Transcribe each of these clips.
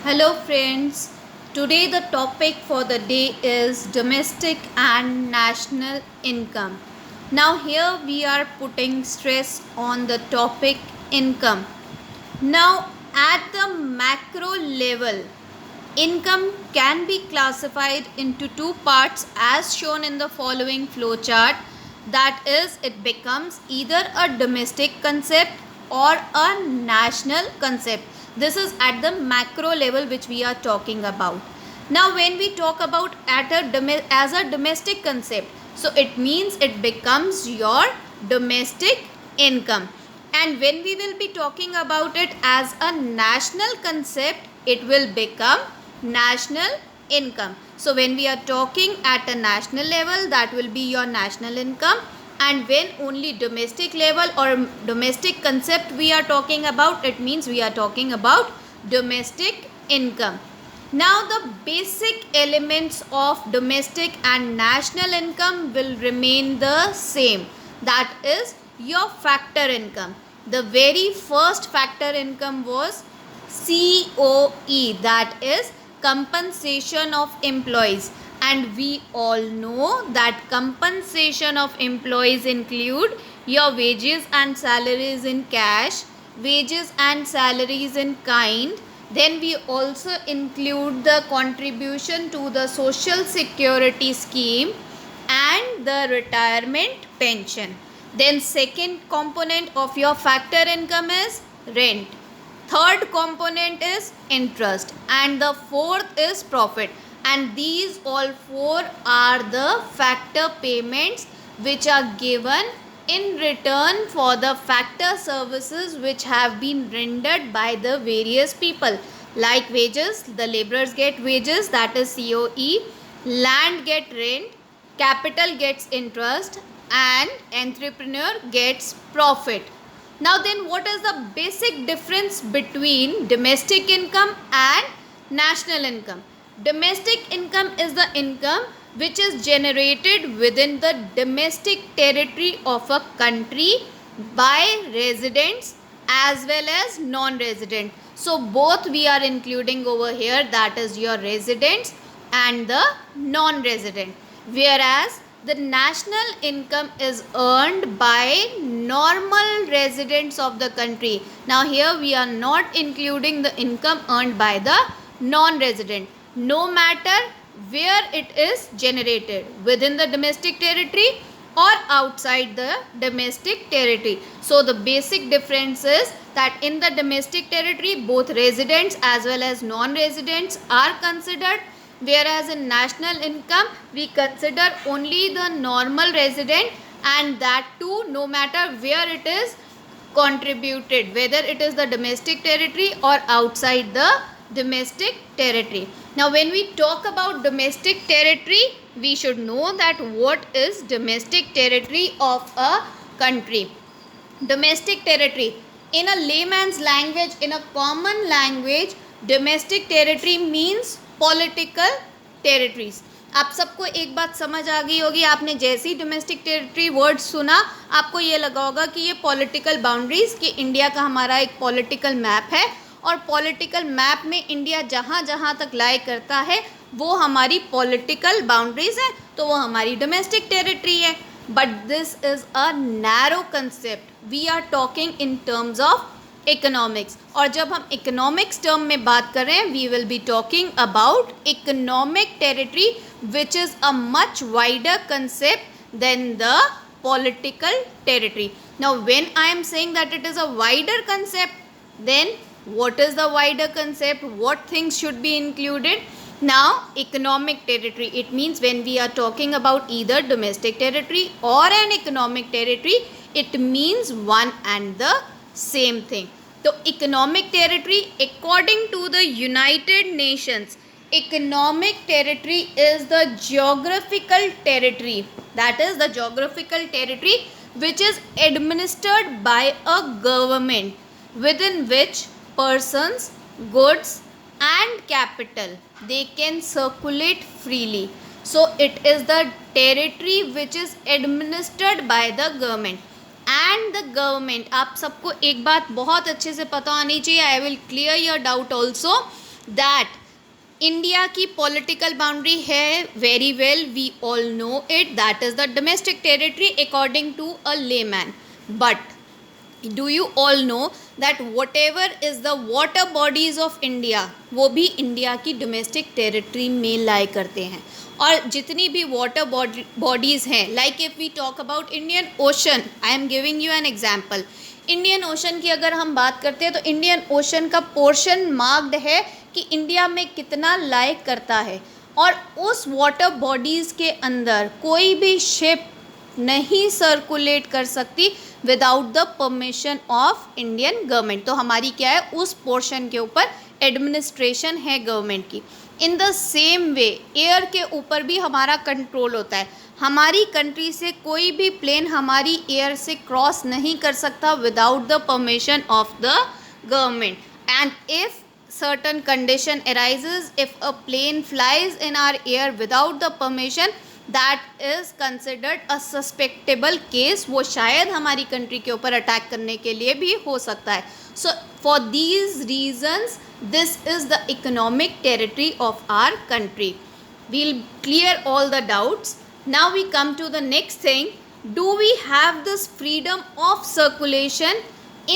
Hello friends, today the topic for the day is domestic and national income. Now here we are putting stress on the topic income. Now at the macro level, income can be classified into two parts as shown in the following flowchart. That is, it becomes either a domestic concept or a national concept. This is at the macro level which we are talking about. Now when we talk about as a domestic concept, so it means it becomes your domestic income. And when we will be talking about it as a national concept, it will become national income. So when we are talking at a national level, that will be your national income, and when only domestic level or domestic concept we are talking about, it means we are talking about domestic income. Now the basic elements of domestic and national income will remain the same. That is your factor income. The very first factor income was COE, that is compensation of employees, and we all know that compensation of employees include your wages and salaries in cash, wages and salaries in kind. Then we also include the contribution to the social security scheme and the retirement pension. Then second component of your factor income is rent. Third component is interest, and the fourth is profit. And these all four are the factor payments which are given in return for the factor services which have been rendered by the various people. Like wages, the laborers get wages, that is COE, land get rent, capital gets interest, and entrepreneur gets profit. Now then, what is the basic difference between domestic income and national income? Domestic income is the income which is generated within the domestic territory of a country by residents as well as non-resident. So both we are including over here, that is your residents and the non-resident. Whereas the national income is earned by normal residents of the country. Now here we are not including the income earned by the non-resident, no matter where it is generated, within the domestic territory or outside the domestic territory. So the basic difference is that in the domestic territory, both residents as well as non-residents are considered, whereas in national income we consider only the normal resident, and that too no matter where it is contributed, whether it is the domestic territory or outside the domestic territory. Now when we talk about domestic territory, we should know that what is domestic territory of a country. Domestic territory, in a layman's language, in a common language, domestic territory means political territories. आप सबको एक बात समझ आ गई होगी, आपने जैसे ही domestic territory word सुना आपको ये लगा होगा कि ये पॉलिटिकल बाउंड्रीज, कि इंडिया का हमारा एक पॉलिटिकल मैप है और पॉलिटिकल मैप में इंडिया जहाँ जहाँ तक लाई करता है वो हमारी पॉलिटिकल बाउंड्रीज है, तो वो हमारी डोमेस्टिक टेरिटरी है. But this is a narrow concept. We are talking in terms of economics, और जब हम इकोनॉमिक्स टर्म में बात कर रहे हैं, we will be talking about economic territory which is a much wider concept than the political territory. Now when I am saying that it is a wider concept, then what is the wider concept, what things should be included? Now economic territory, it means when we are talking about either domestic territory or an economic territory, it means one and the same thing. So economic territory, according to the United Nations, economic territory is the geographical territory, that is the geographical territory which is administered by a government within which persons, goods and capital, they can circulate freely. So it is the territory which is administered by the government. And the government, आप सबको एक बात बहुत अच्छे से पता होनी चाहिए, I will clear your doubt also, that India की पॉलिटिकल बाउंड्री है, very well we all know it, that is the domestic territory according to a layman. But do you all know that whatever is the water bodies of India वो भी India की domestic territory में लाई करते हैं. और जितनी भी water bodies हैं, like if we talk about Indian ocean, I am giving you an example. Indian ocean की अगर हम बात करते हैं तो इंडियन ओशन का पोर्शन मार्क्ड है कि इंडिया में कितना लाई करता है, और उस वाटर बॉडीज़ के अंदर कोई भी शिप नहीं सर्कुलेट कर सकती without the permission of Indian government. तो हमारी क्या है, उस पोर्शन के ऊपर एडमिनिस्ट्रेशन है गवर्नमेंट की. In the same way air के ऊपर भी हमारा कंट्रोल होता है. हमारी कंट्री से कोई भी प्लेन हमारी एयर से क्रॉस नहीं कर सकता without the permission of the government. And if certain condition arises, if a plane flies in our air without the permission, that is considered a suspectable case. वो शायद हमारी कंट्री के ऊपर अटैक करने के लिए भी हो सकता है. So for these reasons this is the economic territory of our country. We'll clear all the doubts. Now we come to the next thing. Do we have this freedom of circulation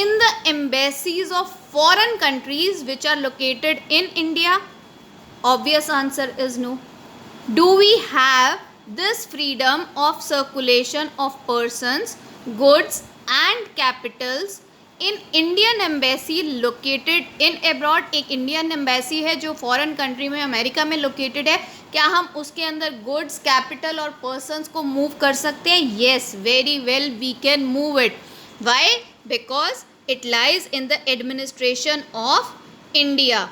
in the embassies of foreign countries which are located in India? Obvious answer is no. Do we have this freedom of circulation of persons, goods and capitals in Indian embassy located in abroad? एक Indian embassy है जो foreign country में, America में located है. क्या हम उसके अंदर goods, capital और persons को move कर सकते हैं? Yes, very well we can move it. Why? Because it lies in the administration of India,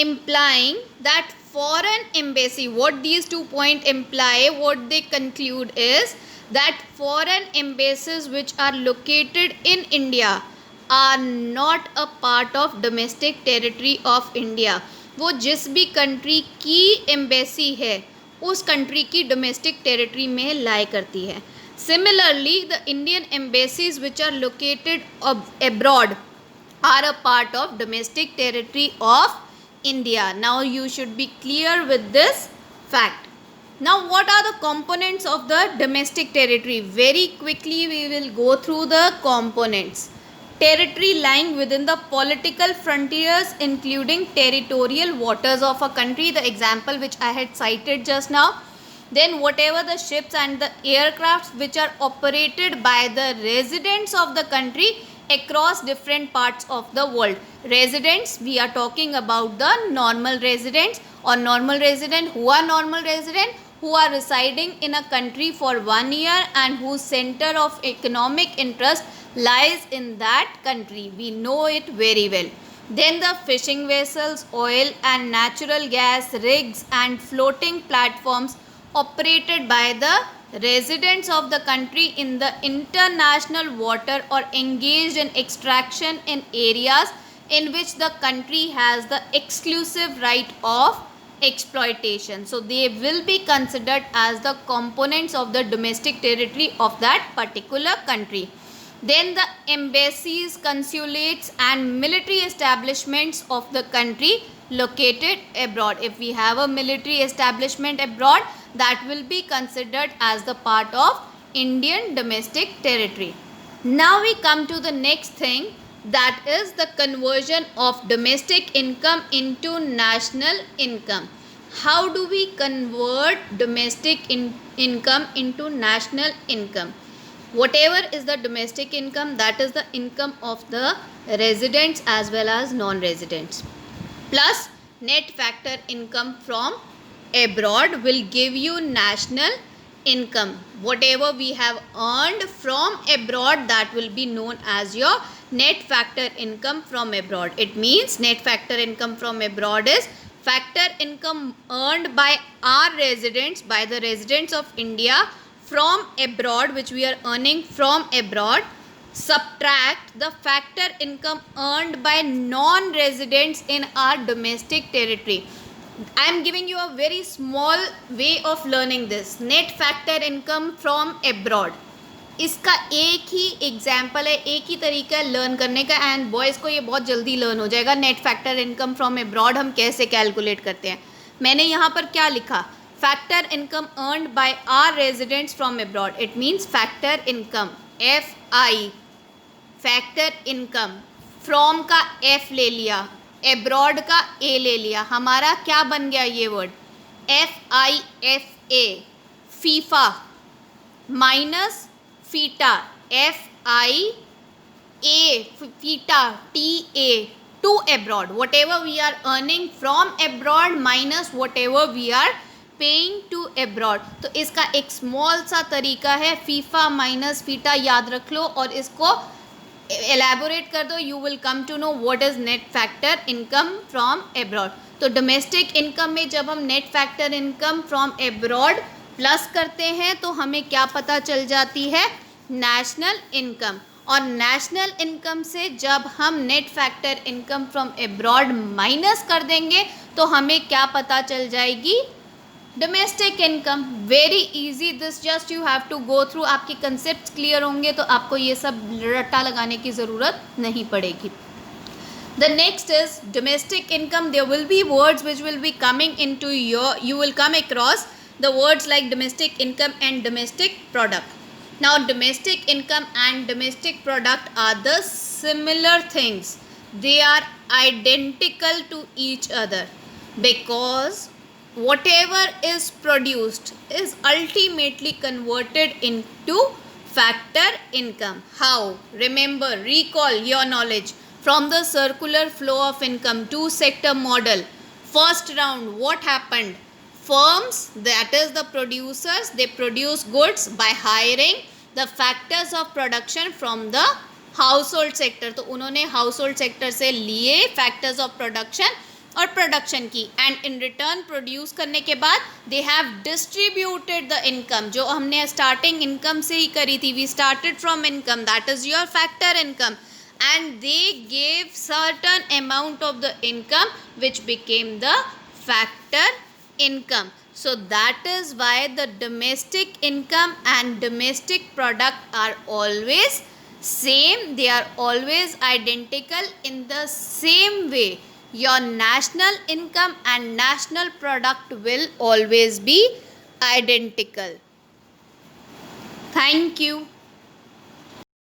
implying that foreign embassy, what these 2 points imply, what they conclude is that foreign embassies which are located in India are not a part of domestic territory of India. वो जिस भी country की embassy है उस country की domestic territory में लाई करती है. Similarly, the Indian embassies which are located abroad are a part of domestic territory of India. Now you should be clear with this fact. Now what are the components of the domestic territory? Very quickly we will go through the components. Territory lying within the political frontiers including territorial waters of a country, the example which I had cited just now. Then whatever the ships and the aircrafts which are operated by the residents of the country across different parts of the world. Residents, we are talking about the normal residents or normal resident. Who are normal resident? Who are residing in a country for 1 year and whose center of economic interest lies in that country. We know it very well. Then the fishing vessels, oil and natural gas rigs and floating platforms operated by the residents of the country in the international water or engaged in extraction in areas in which the country has the exclusive right of exploitation. So they will be considered as the components of the domestic territory of that particular country. Then the embassies, consulates and military establishments of the country located abroad. If we have a military establishment abroad, that will be considered as the part of Indian domestic territory. Now we come to the next thing, that is the conversion of domestic income into national income. How do we convert domestic income into national income? Whatever is the domestic income, that is the income of the residents as well as non-residents, plus net factor income from abroad will give you national income. Whatever we have earned from abroad, that will be known as your net factor income from abroad. It means net factor income from abroad is factor income earned by our residents, by the residents of India from abroad, which we are earning from abroad, subtract the factor income earned by non-residents in our domestic territory. I am giving you a very small way of learning this. Net factor income from abroad. इसका एक ही example है, एक ही तरीका है learn करने का, and boys को ये बहुत जल्दी लर्न हो जाएगा। Net factor income from abroad हम कैसे कैलकुलेट करते हैं। मैंने यहाँ पर क्या लिखा, factor income earned by our residents from abroad, it means factor income, F I, factor income, from का एफ ले लिया, एब्रॉड का ए ले लिया, हमारा क्या बन गया ये word, F I F A, FIFA minus FITA, F I A, FITA T A, to abroad, whatever we are earning from abroad minus whatever we are paying to abroad. तो इसका एक small सा तरीका है, FIFA minus FITA याद रख लो और इसको एलैबोरेट कर दो, you will come to know what is net factor income from abroad. तो डोमेस्टिक इनकम में जब हम net factor income from abroad plus करते हैं तो हमें क्या पता चल जाती है, नेशनल इनकम। और नेशनल इनकम से जब हम net factor income from abroad minus कर देंगे तो हमें क्या पता चल जाएगी, domestic income. Very easy, this just you have to go through. आपके कंसेप्ट क्लियर होंगे तो आपको ये सब रट्टा लगाने की ज़रूरत नहीं पड़ेगी। The next is domestic income. There will be words which will be coming into you will come across the words like domestic income and domestic product. Now domestic income and domestic product are the similar things. They are identical to each other because whatever is produced is ultimately converted into factor income. How? Remember, recall your knowledge from the circular flow of income two sector model. First round, what happened? Firms, that is the producers, they produce goods by hiring the factors of production from the household sector. तो उन्होंने household sector से लिए factors of production और production की, and in return produce करने के बाद they have distributed the income, जो हमने स्टार्टिंग इनकम से ही करी थी, we started from income, that is your factor income, and they gave certain amount of the income which became the factor income. So that is why the domestic income and domestic product are always same, they are always identical in the same way. Your national income and national product will always be identical. Thank you.